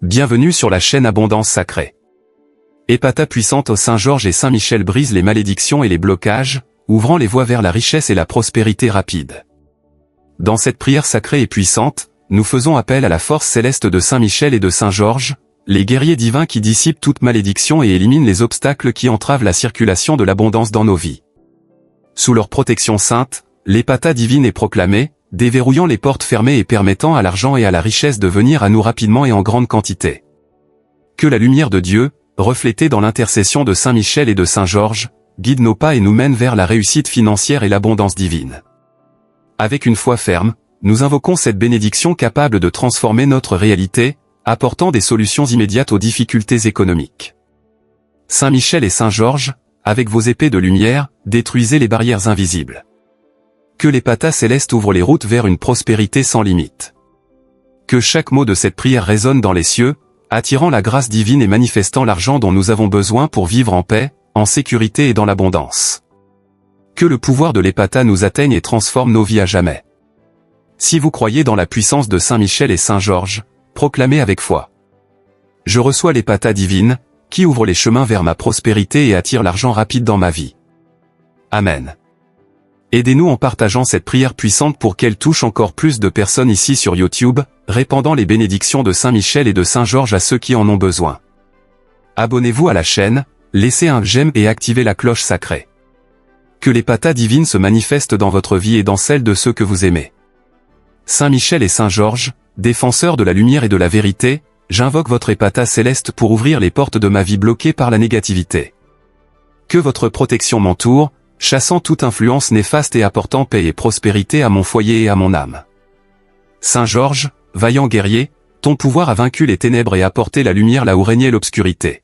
Bienvenue sur la chaîne Abondance Sacrée. Epata puissante au Saint-Georges et Saint-Michel brise les malédictions et les blocages, ouvrant les voies vers la richesse et la prospérité rapide. Dans cette prière sacrée et puissante, nous faisons appel à la force céleste de Saint-Michel et de Saint-Georges, les guerriers divins qui dissipent toute malédiction et éliminent les obstacles qui entravent la circulation de l'abondance dans nos vies. Sous leur protection sainte, l'Epata divine est proclamée, déverrouillant les portes fermées et permettant à l'argent et à la richesse de venir à nous rapidement et en grande quantité. Que la lumière de Dieu, reflétée dans l'intercession de Saint-Michel et de Saint-Georges, guide nos pas et nous mène vers la réussite financière et l'abondance divine. Avec une foi ferme, nous invoquons cette bénédiction capable de transformer notre réalité, apportant des solutions immédiates aux difficultés économiques. Saint-Michel et Saint-Georges, avec vos épées de lumière, détruisez les barrières invisibles. Que l'Epata céleste ouvre les routes vers une prospérité sans limite. Que chaque mot de cette prière résonne dans les cieux, attirant la grâce divine et manifestant l'argent dont nous avons besoin pour vivre en paix, en sécurité et dans l'abondance. Que le pouvoir de l'Epata nous atteigne et transforme nos vies à jamais. Si vous croyez dans la puissance de Saint-Michel et Saint-Georges, proclamez avec foi. Je reçois l'Epata divine, qui ouvre les chemins vers ma prospérité et attire l'argent rapide dans ma vie. Amen. Aidez-nous en partageant cette prière puissante pour qu'elle touche encore plus de personnes ici sur YouTube, répandant les bénédictions de Saint-Michel et de Saint-Georges à ceux qui en ont besoin. Abonnez-vous à la chaîne, laissez un j'aime et activez la cloche sacrée. Que l'Epata divine se manifeste dans votre vie et dans celle de ceux que vous aimez. Saint-Michel et Saint-Georges, défenseurs de la lumière et de la vérité, j'invoque votre Epata céleste pour ouvrir les portes de ma vie bloquées par la négativité. Que votre protection m'entoure, chassant toute influence néfaste et apportant paix et prospérité à mon foyer et à mon âme. Saint-Georges, vaillant guerrier, ton pouvoir a vaincu les ténèbres et apporté la lumière là où régnait l'obscurité.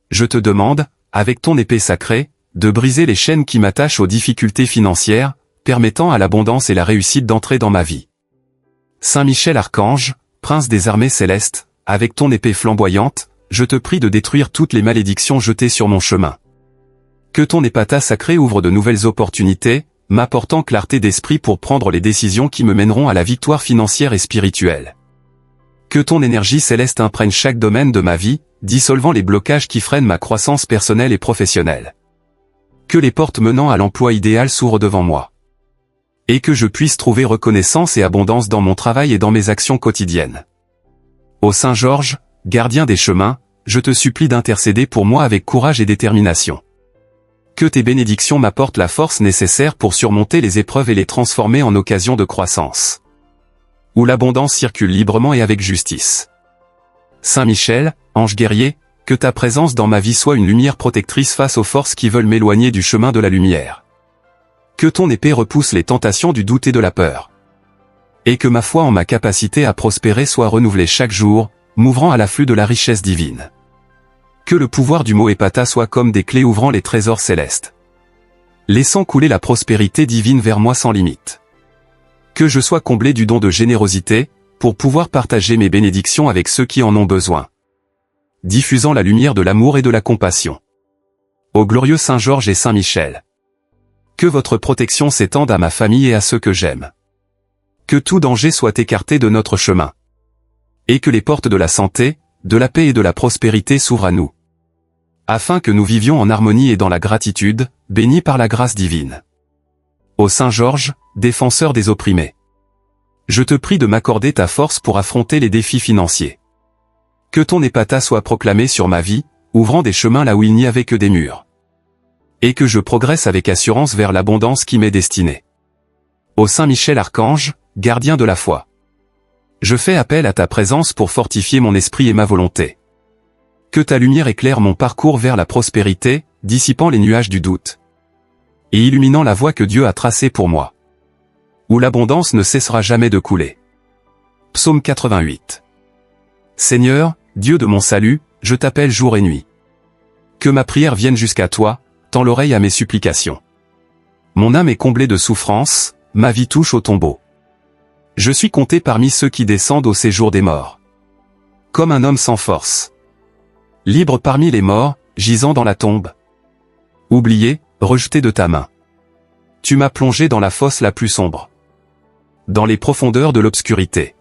Je te demande, avec ton épée sacrée, de briser les chaînes qui m'attachent aux difficultés financières, permettant à l'abondance et la réussite d'entrer dans ma vie. Saint-Michel Archange, prince des armées célestes, avec ton épée flamboyante, je te prie de détruire toutes les malédictions jetées sur mon chemin. Que ton Epata sacré ouvre de nouvelles opportunités, m'apportant clarté d'esprit pour prendre les décisions qui me mèneront à la victoire financière et spirituelle. Que ton énergie céleste imprègne chaque domaine de ma vie, dissolvant les blocages qui freinent ma croissance personnelle et professionnelle. Que les portes menant à l'emploi idéal s'ouvrent devant moi. Et que je puisse trouver reconnaissance et abondance dans mon travail et dans mes actions quotidiennes. Ô Saint-Georges, gardien des chemins, je te supplie d'intercéder pour moi avec courage et détermination. Que tes bénédictions m'apportent la force nécessaire pour surmonter les épreuves et les transformer en occasion de croissance. Où l'abondance circule librement et avec justice. Saint-Michel, ange guerrier, que ta présence dans ma vie soit une lumière protectrice face aux forces qui veulent m'éloigner du chemin de la lumière. Que ton épée repousse les tentations du doute et de la peur. Et que ma foi en ma capacité à prospérer soit renouvelée chaque jour, m'ouvrant à l'afflux de la richesse divine. Que le pouvoir du mot Epata soit comme des clés ouvrant les trésors célestes. Laissant couler la prospérité divine vers moi sans limite. Que je sois comblé du don de générosité, pour pouvoir partager mes bénédictions avec ceux qui en ont besoin. Diffusant la lumière de l'amour et de la compassion. Ô glorieux Saint-Georges et Saint-Michel. Que votre protection s'étende à ma famille et à ceux que j'aime. Que tout danger soit écarté de notre chemin. Et que les portes de la santé, de la paix et de la prospérité s'ouvrent à nous. Afin que nous vivions en harmonie et dans la gratitude, bénis par la grâce divine. Ô Saint-Georges, défenseur des opprimés. Je te prie de m'accorder ta force pour affronter les défis financiers. Que ton Epata soit proclamé sur ma vie, ouvrant des chemins là où il n'y avait que des murs. Et que je progresse avec assurance vers l'abondance qui m'est destinée. Ô Saint-Michel Archange, gardien de la foi. Je fais appel à ta présence pour fortifier mon esprit et ma volonté. Que ta lumière éclaire mon parcours vers la prospérité, dissipant les nuages du doute. Et illuminant la voie que Dieu a tracée pour moi. Où l'abondance ne cessera jamais de couler. Psaume 88. Seigneur, Dieu de mon salut, je t'appelle jour et nuit. Que ma prière vienne jusqu'à toi, tends l'oreille à mes supplications. Mon âme est comblée de souffrance, ma vie touche au tombeau. Je suis compté parmi ceux qui descendent au séjour des morts. Comme un homme sans force. Libre parmi les morts, gisant dans la tombe. Oublié, rejeté de ta main. Tu m'as plongé dans la fosse la plus sombre. Dans les profondeurs de l'obscurité.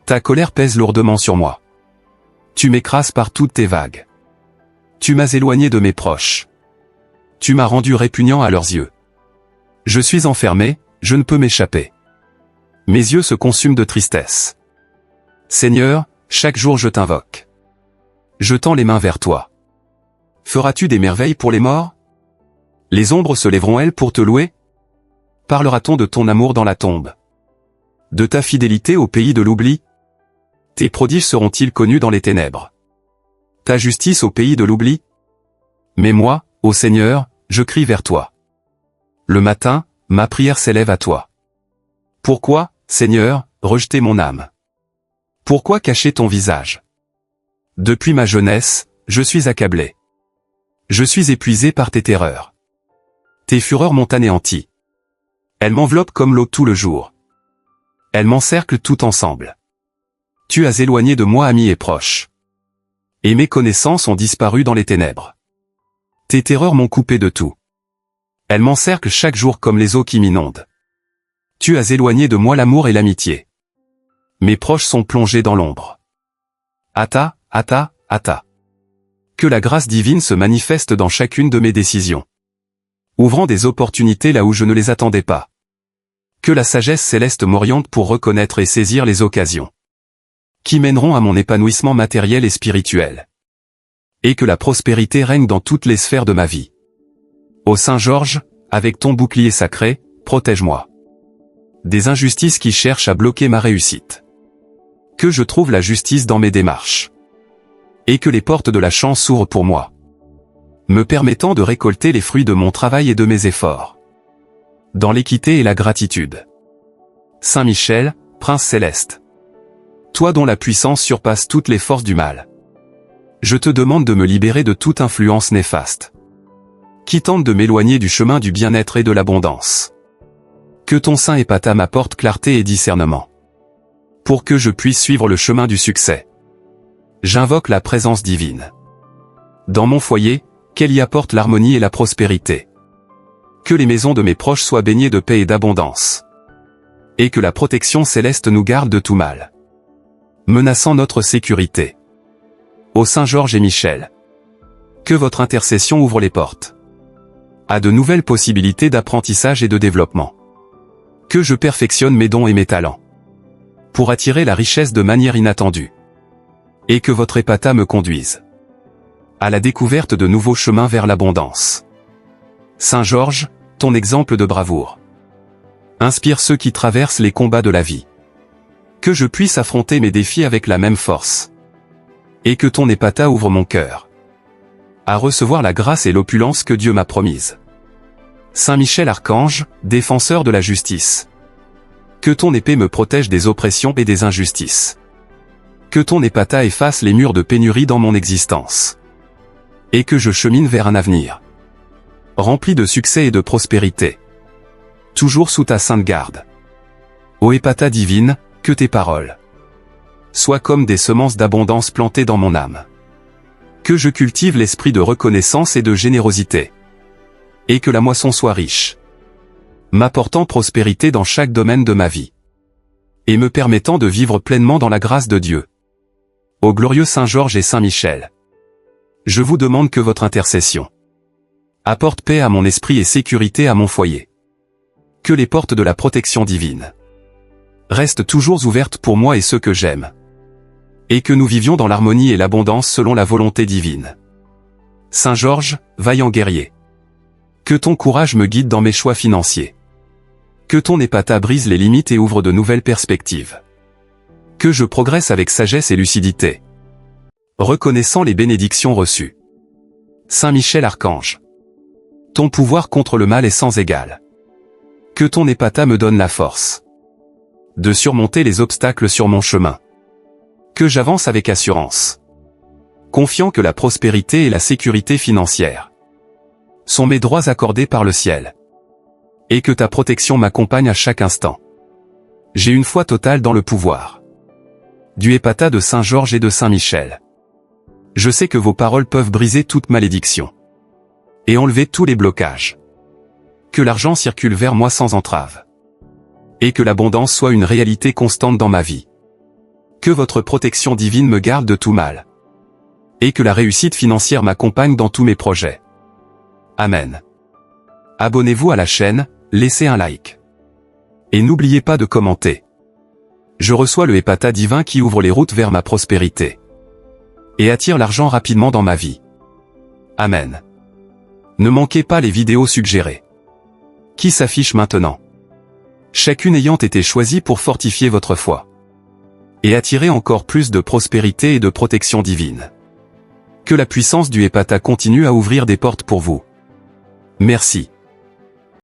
Ta colère pèse lourdement sur moi. Tu m'écrases par toutes tes vagues. Tu m'as éloigné de mes proches. Tu m'as rendu répugnant à leurs yeux. Je suis enfermé, je ne peux m'échapper. Mes yeux se consument de tristesse. Seigneur, chaque jour je t'invoque. Je tends les mains vers toi. Feras-tu des merveilles pour les morts? Les ombres se lèveront-elles pour te louer? Parlera-t-on de ton amour dans la tombe? De ta fidélité au pays de l'oubli? Tes prodiges seront-ils connus dans les ténèbres? Ta justice au pays de l'oubli? Mais moi, ô Seigneur, je crie vers toi. Le matin, ma prière s'élève à toi. Pourquoi, Seigneur, rejeter mon âme? Pourquoi cacher ton visage? Depuis ma jeunesse, je suis accablé. Je suis épuisé par tes terreurs. Tes fureurs m'ont anéanti. Elles m'enveloppent comme l'eau tout le jour. Elles m'encerclent tout ensemble. Tu as éloigné de moi amis et proches. Et mes connaissances ont disparu dans les ténèbres. Tes terreurs m'ont coupé de tout. Elles m'encerclent chaque jour comme les eaux qui m'inondent. Tu as éloigné de moi l'amour et l'amitié. Mes proches sont plongés dans l'ombre. Ata, Ata, Ata. Que la grâce divine se manifeste dans chacune de mes décisions. Ouvrant des opportunités là où je ne les attendais pas. Que la sagesse céleste m'oriente pour reconnaître et saisir les occasions qui mèneront à mon épanouissement matériel et spirituel. Et que la prospérité règne dans toutes les sphères de ma vie. Ô Saint Georges, avec ton bouclier sacré, protège-moi des injustices qui cherchent à bloquer ma réussite. Que je trouve la justice dans mes démarches. Et que les portes de la chance s'ouvrent pour moi, me permettant de récolter les fruits de mon travail et de mes efforts. Dans l'équité et la gratitude. Saint Michel, Prince céleste. Toi dont la puissance surpasse toutes les forces du mal. Je te demande de me libérer de toute influence néfaste, qui tente de m'éloigner du chemin du bien-être et de l'abondance. Que ton Saint Épata m'apporte clarté et discernement, pour que je puisse suivre le chemin du succès. J'invoque la présence divine dans mon foyer, qu'elle y apporte l'harmonie et la prospérité. Que les maisons de mes proches soient baignées de paix et d'abondance. Et que la protection céleste nous garde de tout mal, menaçant notre sécurité. Ô Saint Georges et Michel, que votre intercession ouvre les portes à de nouvelles possibilités d'apprentissage et de développement. Que je perfectionne mes dons et mes talents pour attirer la richesse de manière inattendue. Et que votre Épata me conduise à la découverte de nouveaux chemins vers l'abondance. Saint Georges, ton exemple de bravoure inspire ceux qui traversent les combats de la vie. Que je puisse affronter mes défis avec la même force. Et que ton Épata ouvre mon cœur à recevoir la grâce et l'opulence que Dieu m'a promise. Saint Michel Archange, défenseur de la justice. Que ton épée me protège des oppressions et des injustices. Que ton Épata efface les murs de pénurie dans mon existence. Et que je chemine vers un avenir rempli de succès et de prospérité. Toujours sous ta sainte garde. Ô Épata divine, que tes paroles soient comme des semences d'abondance plantées dans mon âme. Que je cultive l'esprit de reconnaissance et de générosité. Et que la moisson soit riche, m'apportant prospérité dans chaque domaine de ma vie. Et me permettant de vivre pleinement dans la grâce de Dieu. Ô glorieux Saint Georges et Saint Michel, je vous demande que votre intercession apporte paix à mon esprit et sécurité à mon foyer. Que les portes de la protection divine restent toujours ouvertes pour moi et ceux que j'aime. Et que nous vivions dans l'harmonie et l'abondance selon la volonté divine. Saint Georges, vaillant guerrier. Que ton courage me guide dans mes choix financiers. Que ton Épata brise les limites et ouvre de nouvelles perspectives. Que je progresse avec sagesse et lucidité, reconnaissant les bénédictions reçues. Saint Michel Archange, ton pouvoir contre le mal est sans égal. Que ton Épata me donne la force de surmonter les obstacles sur mon chemin. Que j'avance avec assurance, confiant que la prospérité et la sécurité financière sont mes droits accordés par le ciel. Et que ta protection m'accompagne à chaque instant. J'ai une foi totale dans le pouvoir du Épata de Saint Georges et de Saint Michel. Je sais que vos paroles peuvent briser toute malédiction et enlever tous les blocages. Que l'argent circule vers moi sans entrave. Et que l'abondance soit une réalité constante dans ma vie. Que votre protection divine me garde de tout mal. Et que la réussite financière m'accompagne dans tous mes projets. Amen. Abonnez-vous à la chaîne, laissez un like. Et n'oubliez pas de commenter. Je reçois le Epata divin qui ouvre les routes vers ma prospérité. Et attire l'argent rapidement dans ma vie. Amen. Ne manquez pas les vidéos suggérées. Qui s'affiche maintenant. Chacune ayant été choisie pour fortifier votre foi. Et attirer encore plus de prospérité et de protection divine. Que la puissance du Epata continue à ouvrir des portes pour vous. Merci.